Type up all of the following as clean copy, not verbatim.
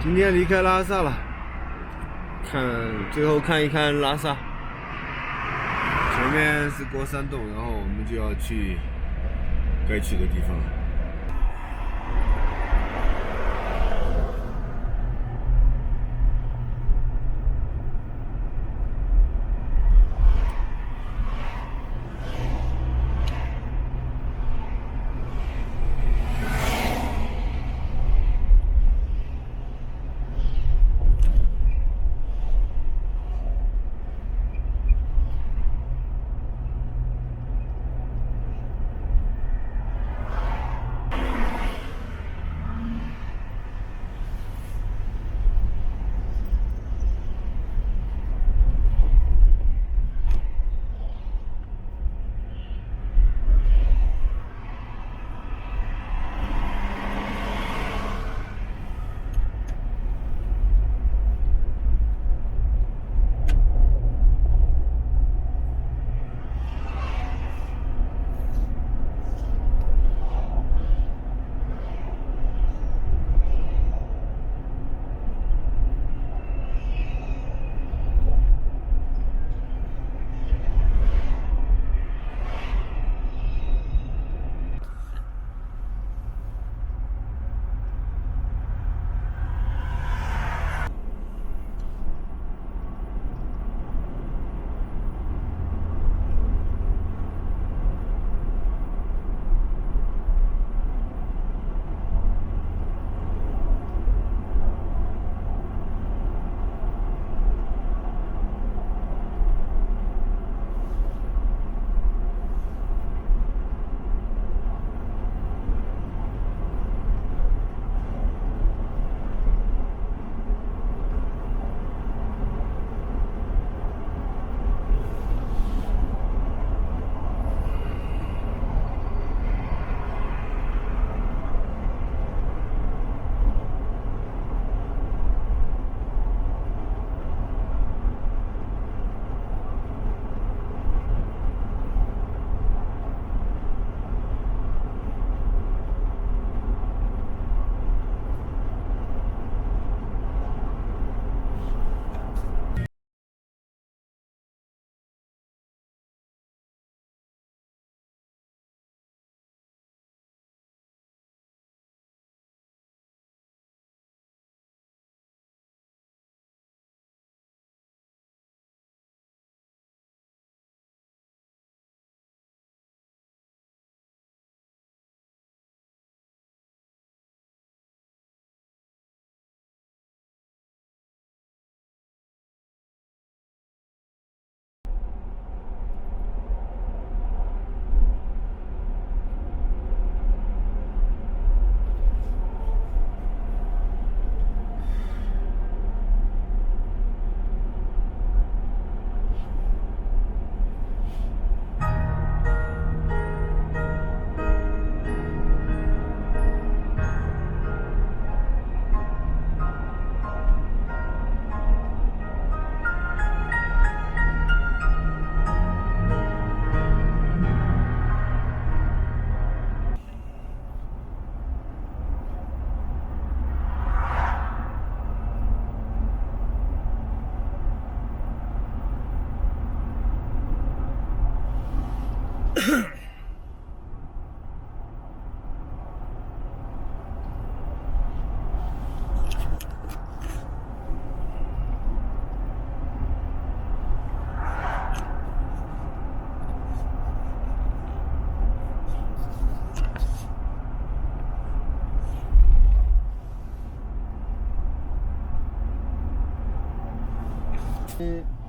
今天离开拉萨了，最后看一看拉萨。前面是过山洞，然后我们就要去该去的地方了。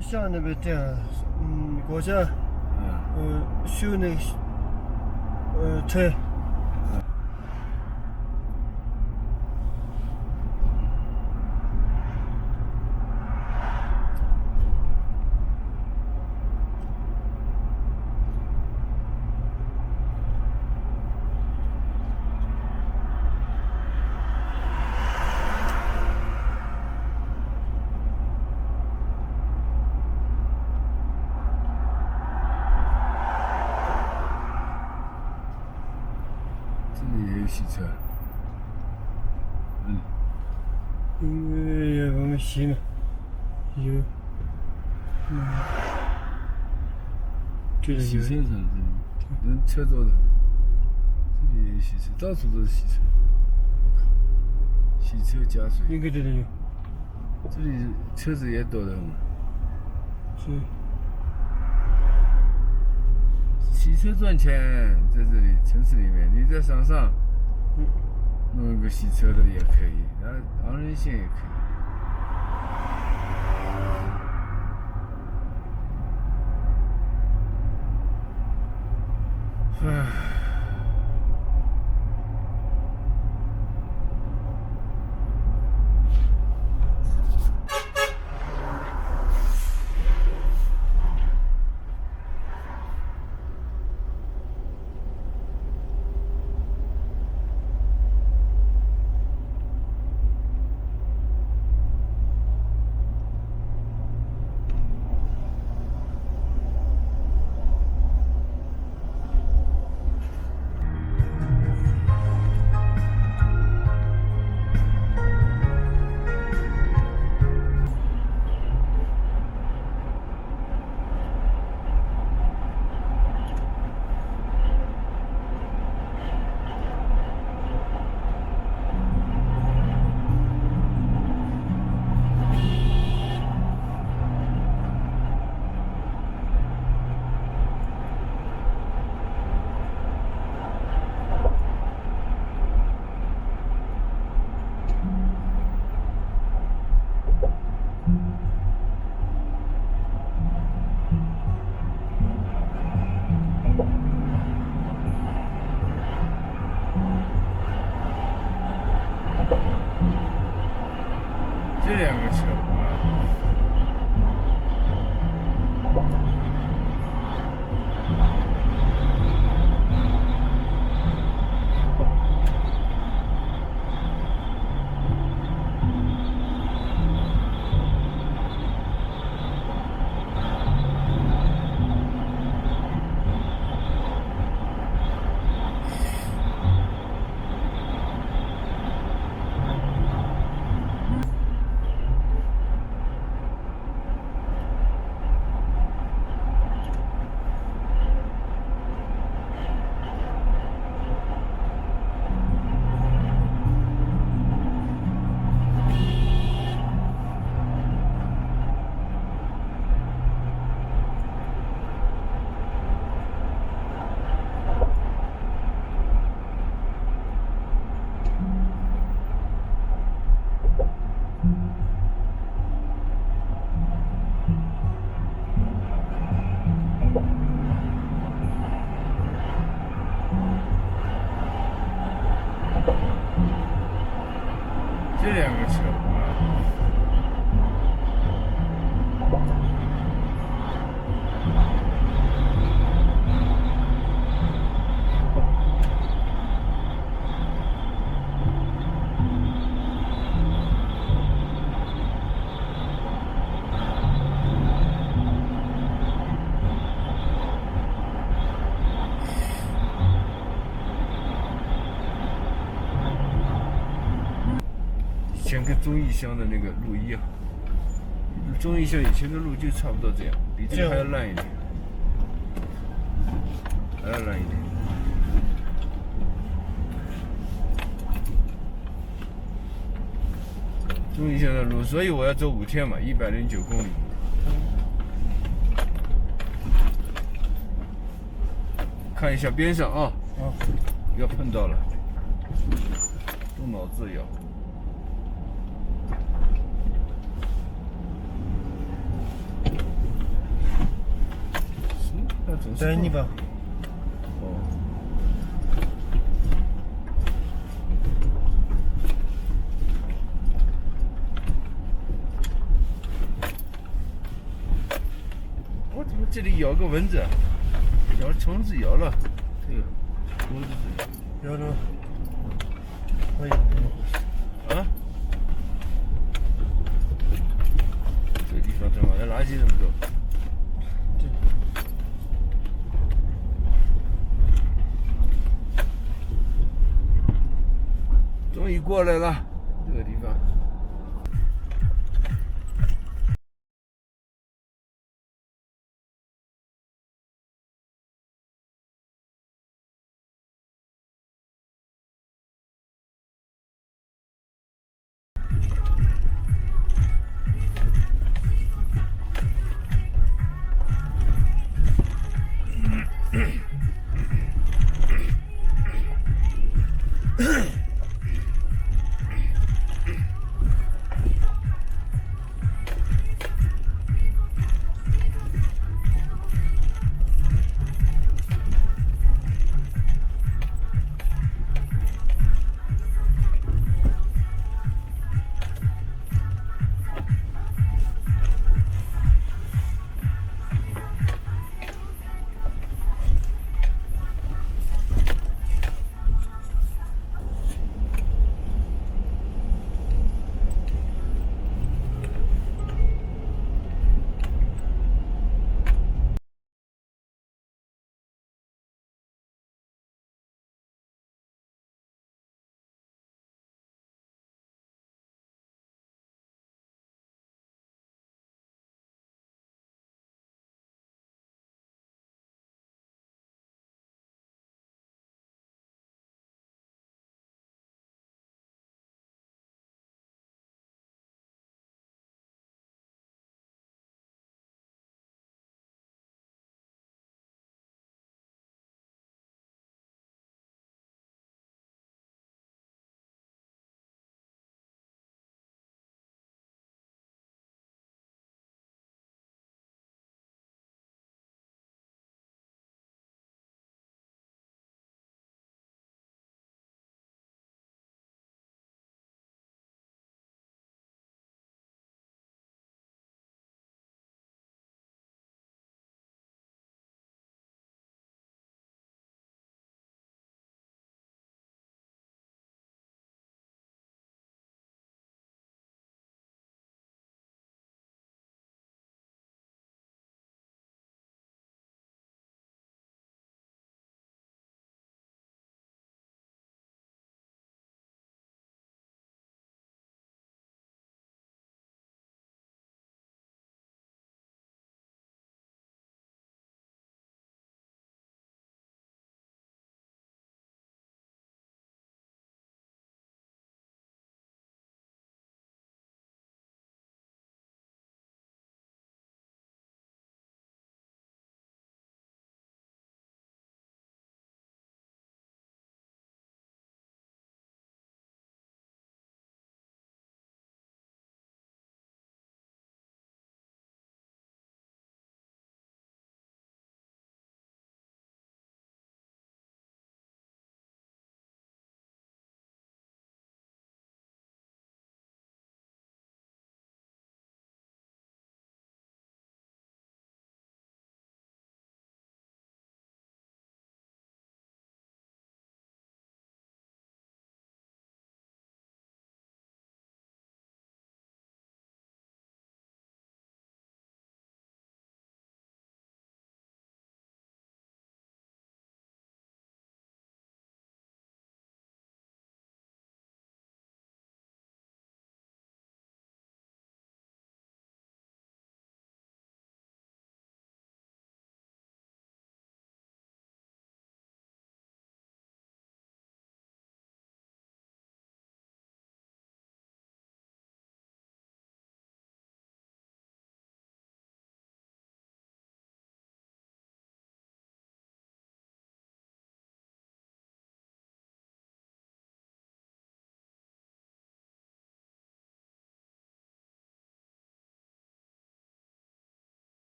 下那边店，过去，修那个，车。这里也有洗车，因为我们洗嘛，有，这洗车场这里，人车多的，这里也洗车，到处都是洗车。洗车加水，应该这里有。这里车子也多的很。是。洗车赚钱，在这里城市里面，你在山上，弄一个洗车的也可以，然后昂仁县也可以。唉。这两个车这两个车以前跟综艺乡的那个路一样，综艺乡以前的路就差不多这样，比这个还要烂一点，还要烂一点。综艺乡的路，所以我要走5天嘛，109公里。看一下边上啊，不要碰到了，动脑子要。等你吧。哦。我怎么这里咬个蚊子？咬虫子咬了，这个脖子这里。咬了。可以。啊？这个地方正好，那垃圾这么多。终于过来了，这个地方。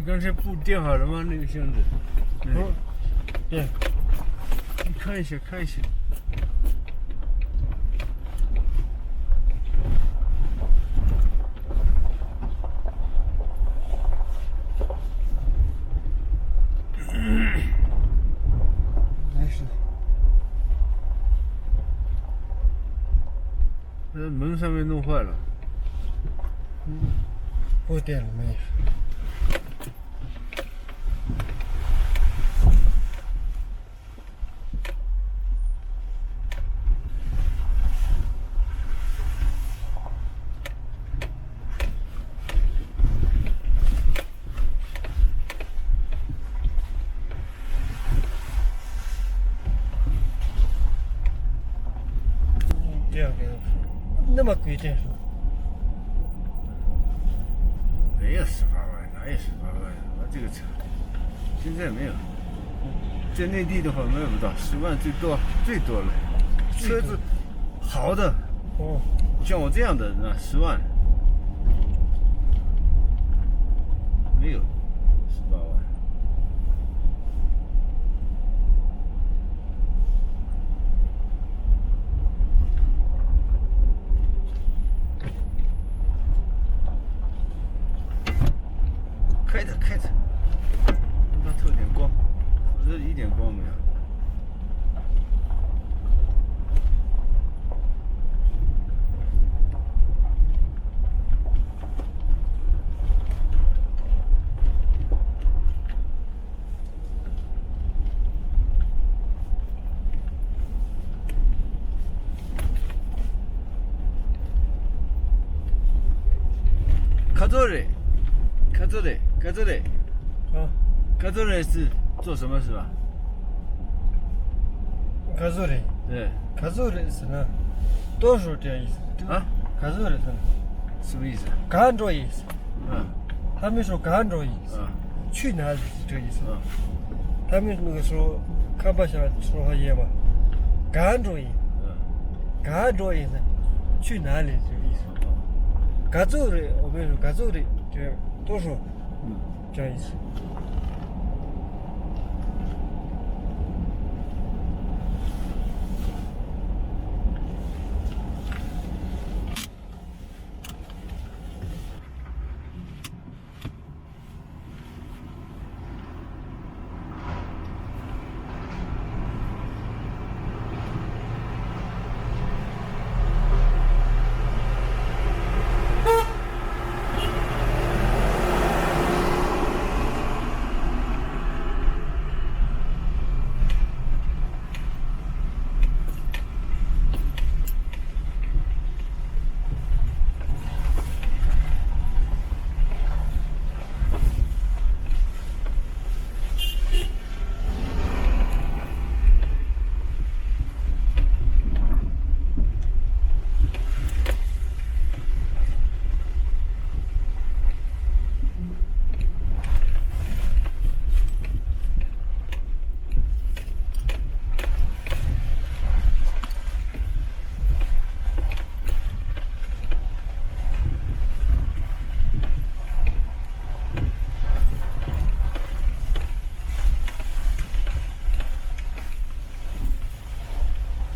刚才布垫好了吗？那个箱子？嗯，对，你看一下，看一下。没事。门上面弄坏了。不点了没有？这样给我说，那么贵点数？没有18万，哪有18万？我这个车现在没有，在内地的话卖不到10万，最多了。车子好的，哦，像我这样的那10万，没有18万。开着，让它透点光，否则一点光没有。卡座嘞，卡座嘞。啊，卡座嘞是做什么是吧？卡座嘞，对。卡座嘞是呢，多数这意思。啊？卡座嘞是什么意思？干着意思。嗯。他们说干着意思。嗯。去哪里是这意思？嗯。他们那个说看不下说话也嘛，干着意思。嗯。干着意思，去哪里这个意思？嘎走的，我们说嘎走的，这多数这样意思。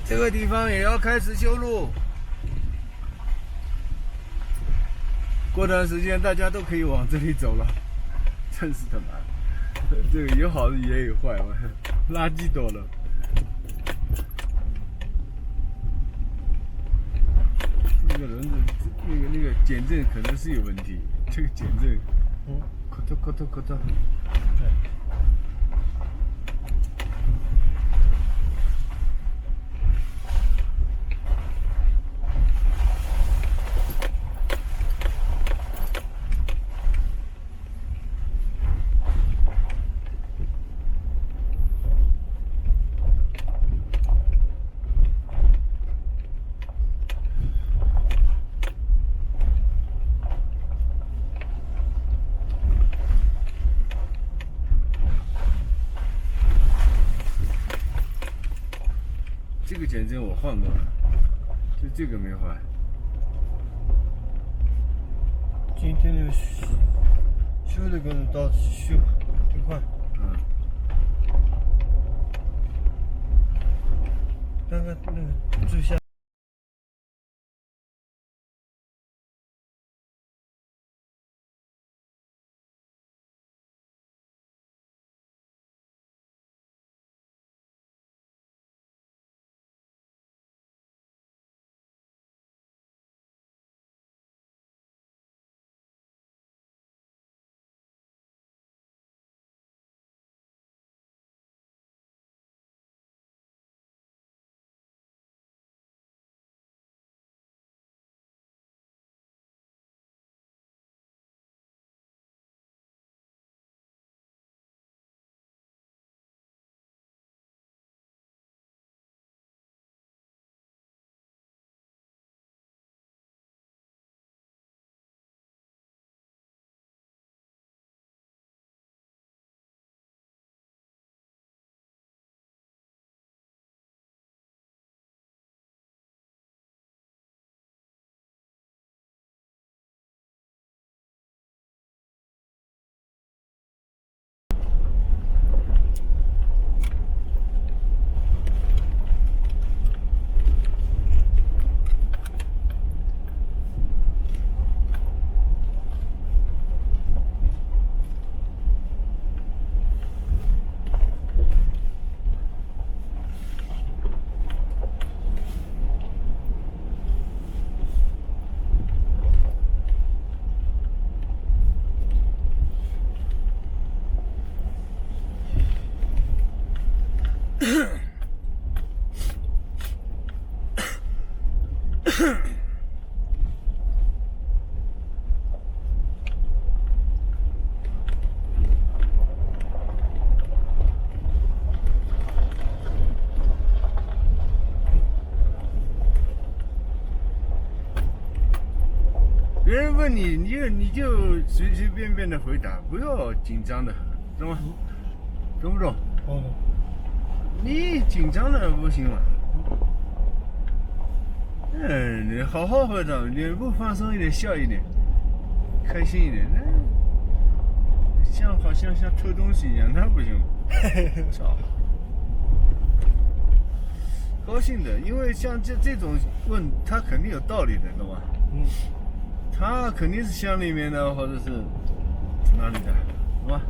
这个地方也要开始修路，过段时间大家都可以往这里走了，真是他妈的，这个有好的也有坏，垃圾多了。那个轮子，那个减震可能是有问题，这个减震，咔嗒咔嗒咔嗒。这个减震我换过了，就这个没换。今天那个修那个到修挺快，嗯，看看那个最下。别人问你，你就随随便便的回答，不要紧张的，懂吗？懂不懂？哦，你紧张了不行嘛。你好好回答，脸部放松一点，笑一点，开心一点。好像偷东西一样，那不行。操！高兴的，因为像这种问，他肯定有道理的，懂吗？嗯，他肯定是乡里面的，或者是哪里的，懂吧？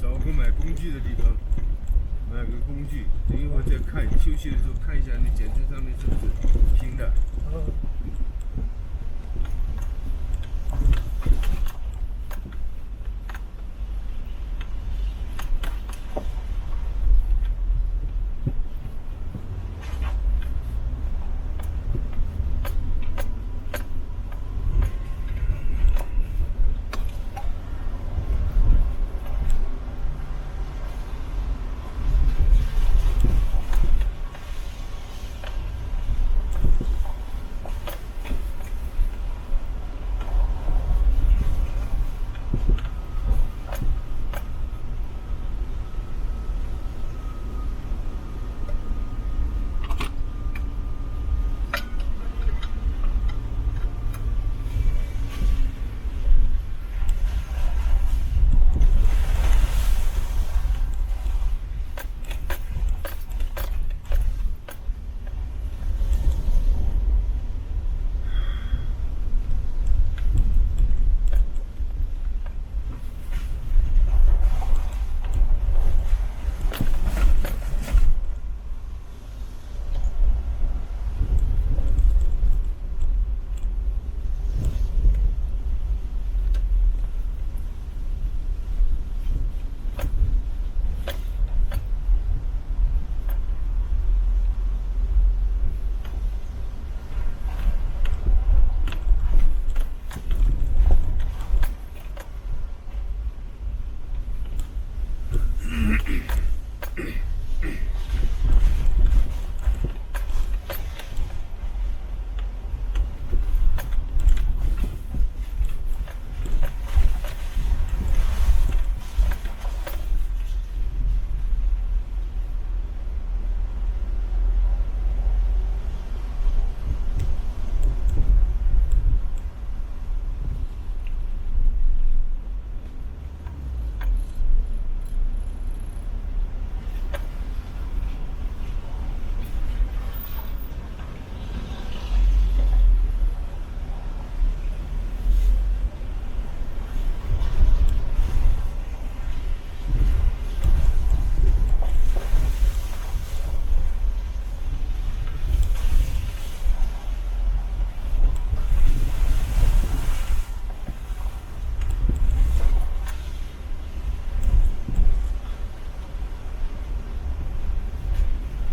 找个买工具的地方，买买个工具，等一会儿再看，休息的时候看一下那检测上面是不是平的。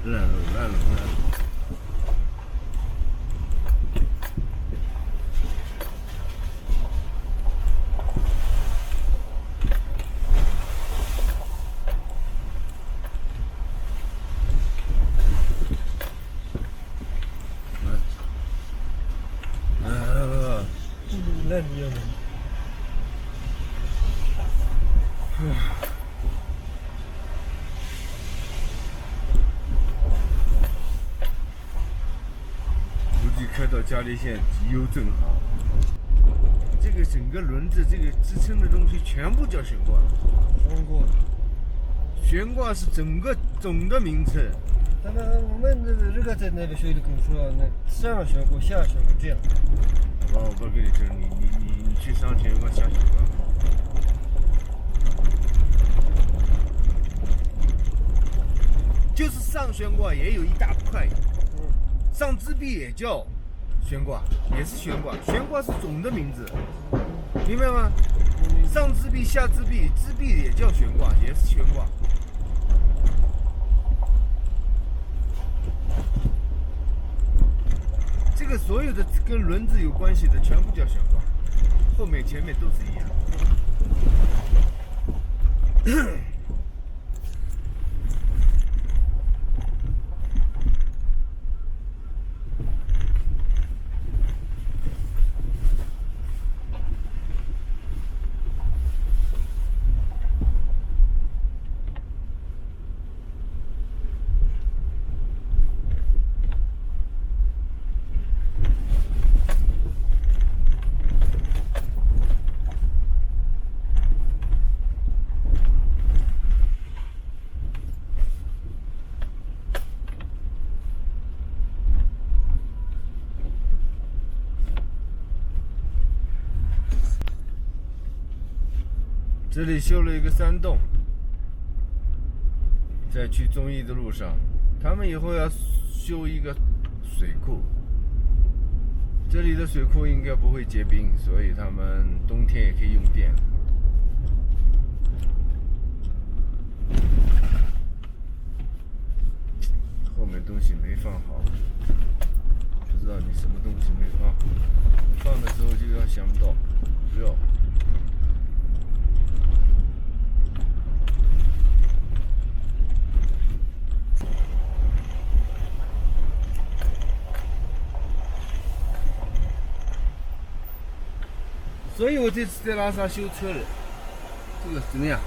烂了。烂你要估计开到嘉陵县机油正好。这个整个轮子这个支撑的东西全部叫悬挂。悬挂是整个总的名称。但是我们这个在那个水里跟说，那上悬挂下悬挂这样。我不跟你说，你去上悬挂下悬挂。就是上悬挂也有一大块，上支臂也叫悬挂，也是悬挂，悬挂是总的名字，明白吗？上支臂下支臂，支臂也叫悬挂，也是悬挂。这个所有的跟轮子有关系的全部叫悬挂，后面前面都是一样。这里修了一个山洞，在去综艺的路上，他们以后要修一个水库，这里的水库应该不会结冰，所以他们冬天也可以用电。后面东西没放好，不知道你什么东西没放，放的时候就要想到，不要。所以我这次在拉萨修车了，这个怎么样？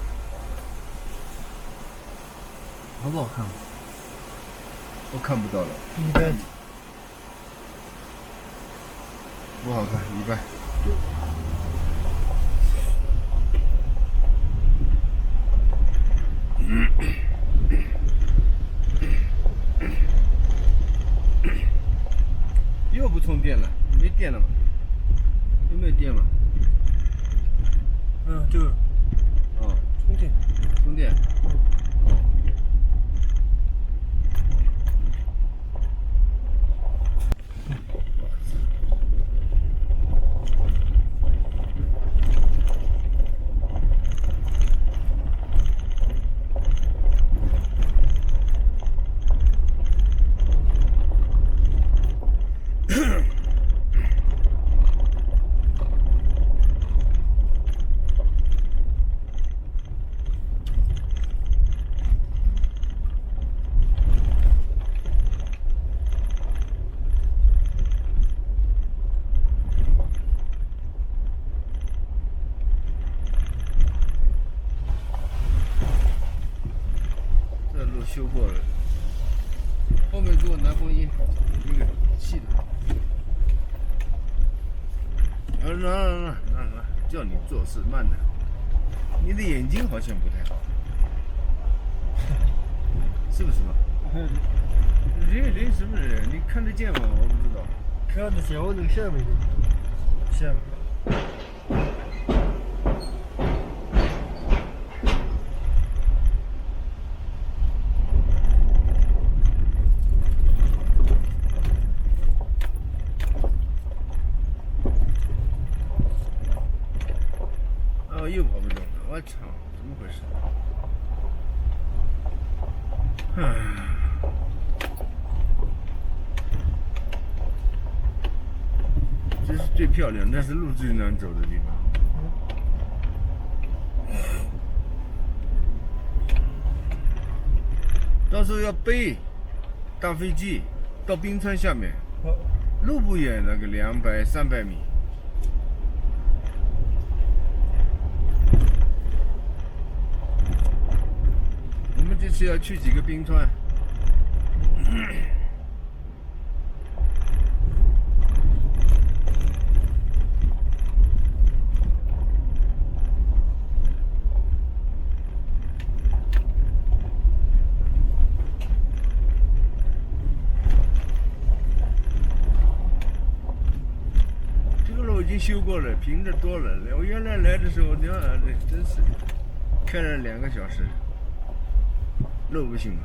好不好看？我看不到了，一般。不好看，一般。又不充电了，没电了吗？有没有电了？这个。充电。充电。修过了，后面给我拿风衣，那个气的。让，叫你做事慢点。你的眼睛好像不太好，是不是嘛？人什么人？你看得见吗？我不知道。看得见，我那个下面的，下面。又跑不动了，我操，怎么回事？这是最漂亮，但是路最难走的地方。到时候要背大飞机到冰川下面，路不远，那个200、300米。这次要去几个冰川？这个路已经修过了，平的多了。我原来来的时候，娘啊，这真是开了2个小时。路不行吗？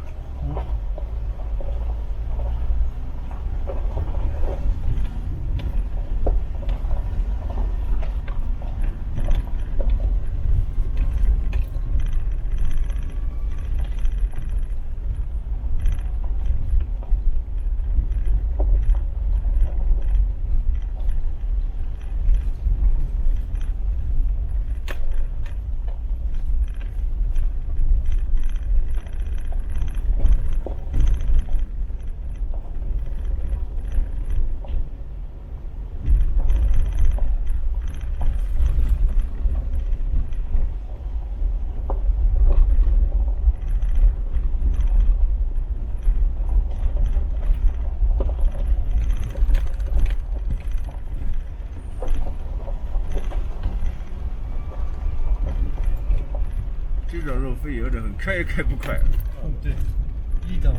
这种路费有的很，开也开不快。对，一档。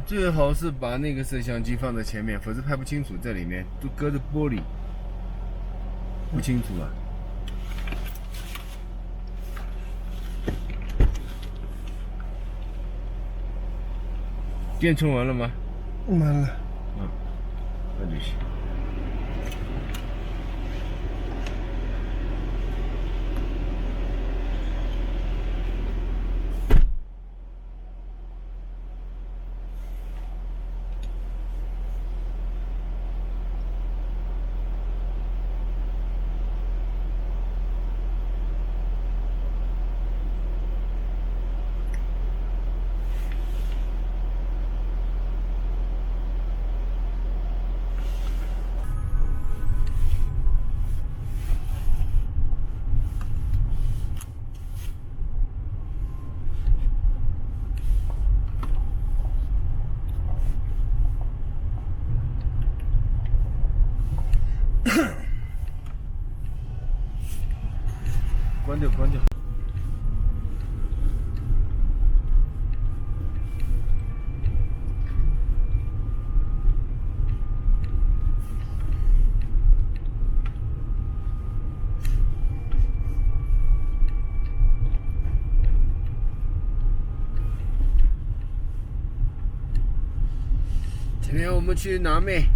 最好是把那个摄像机放在前面，否则拍不清楚，在里面都隔着玻璃，不清楚啊。电充完了吗？完了。那就行。关掉，关掉。今天我们去南妹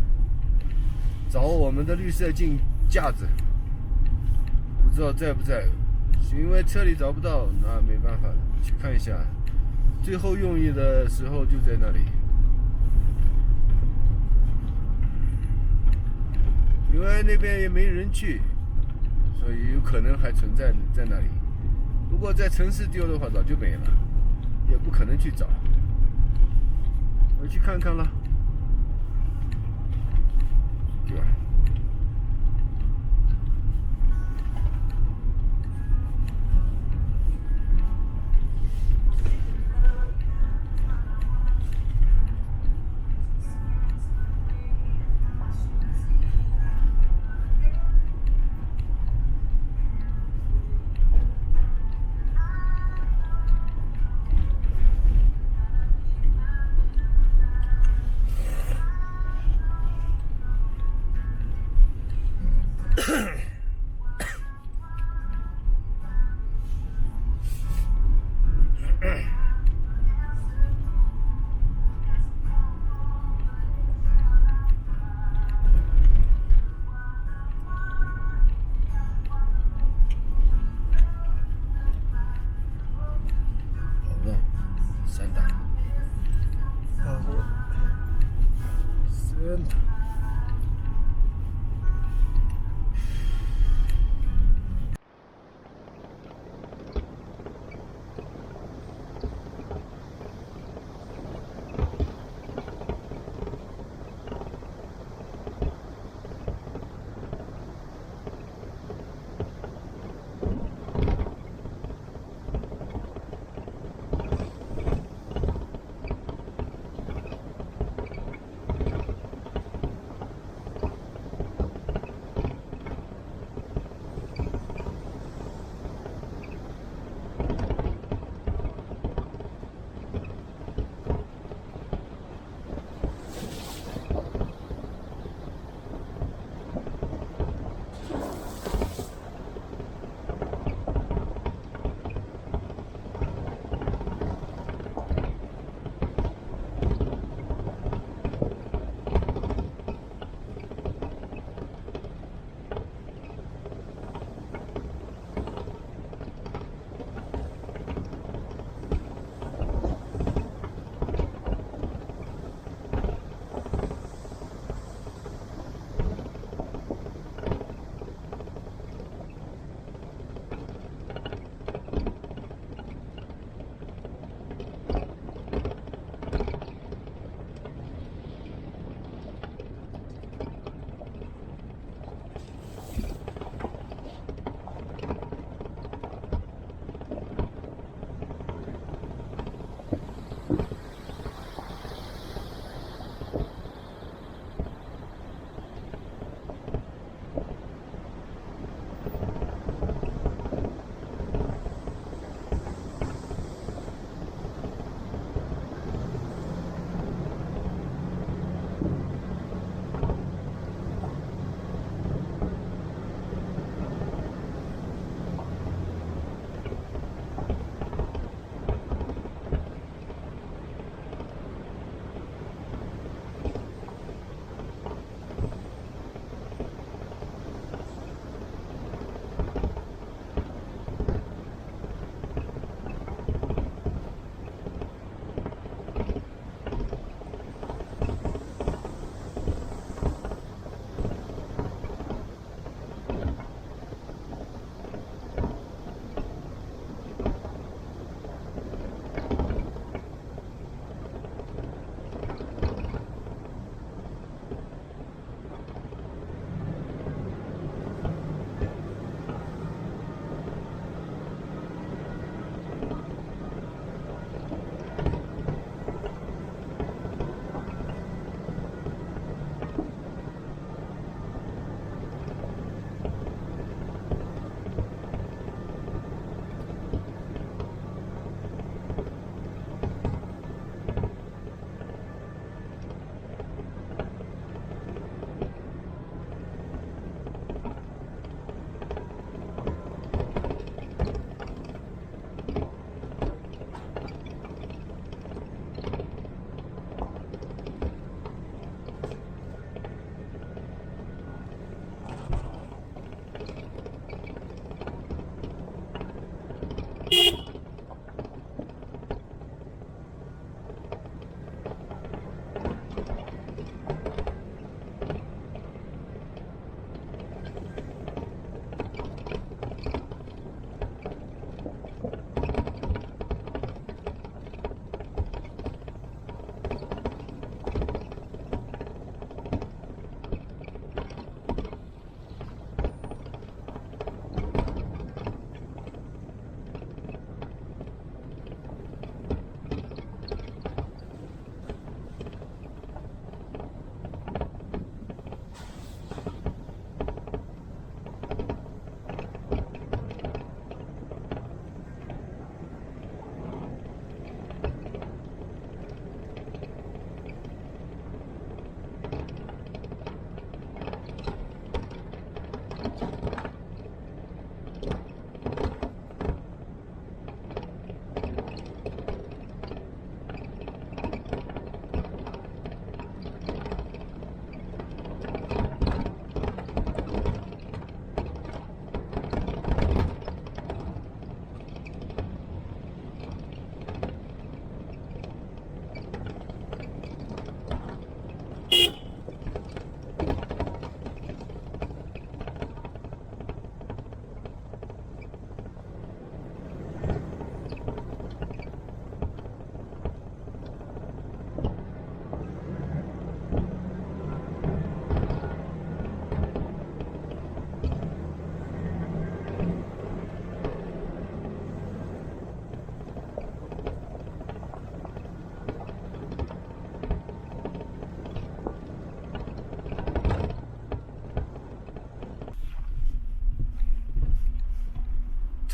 找我们的绿色镜架子，不知道在不在。因为车里找不到，那没办法，去看一下。最后用意的时候就在那里，因为那边也没人去，所以有可能还存在在那里。如果在城市丢的话，早就没了，也不可能去找。我去看看了，对吧？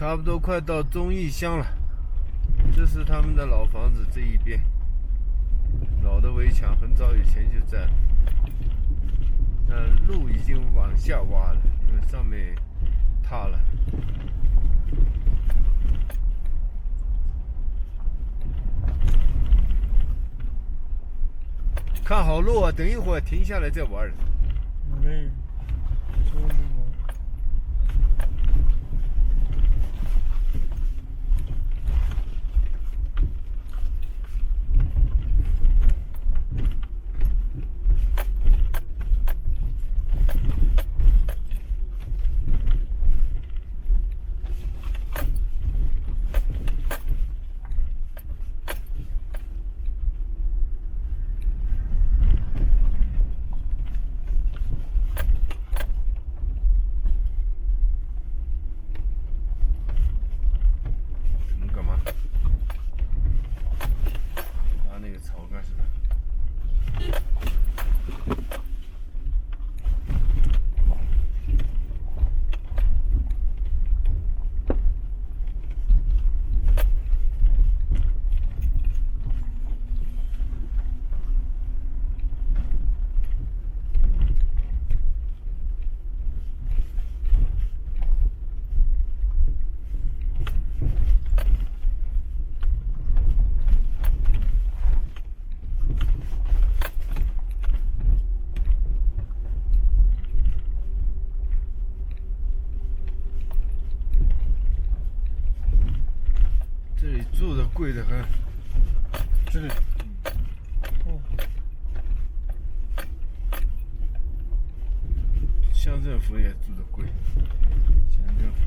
差不多快到忠义乡了。这是他们的老房子，这一边老的围墙很早以前就在了。路已经往下挖了，因为上面塌了。看好路啊，等一会儿停下来再玩。没有，说那个。这里住的贵的很，这里，哦，乡政府也住的贵，乡政府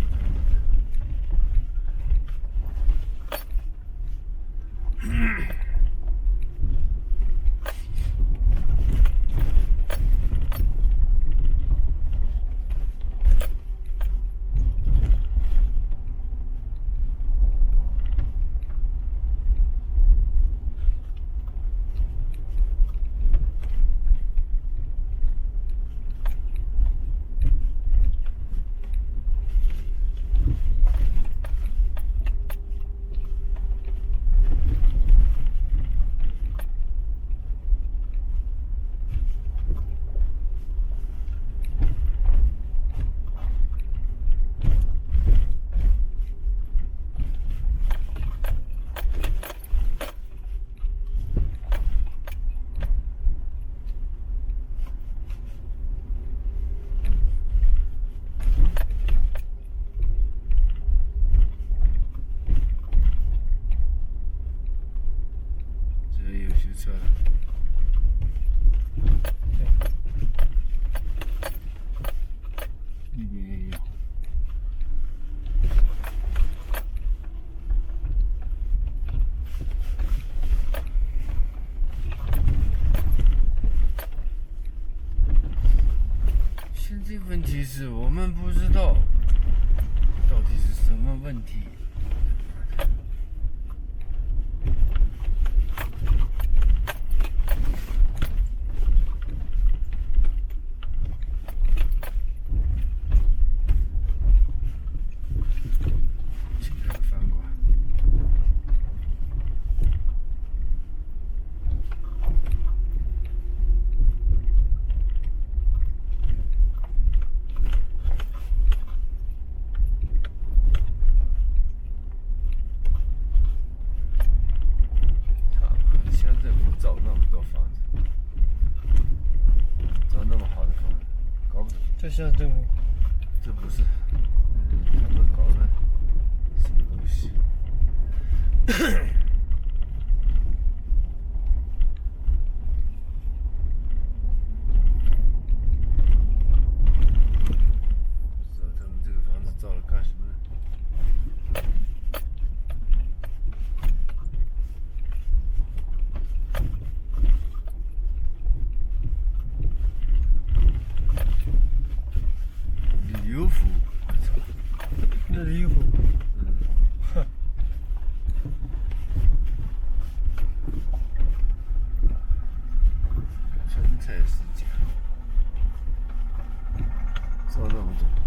车了。那边也有。现在问题是我们不知道到底是什么问题。造那么多房子，造那么好的房子，搞不懂。这像这么，这不是，他们搞的什么东西？不知道他们这个房子造了干什么？旅游服务，那是衣服。哼。春菜世家，造那么多。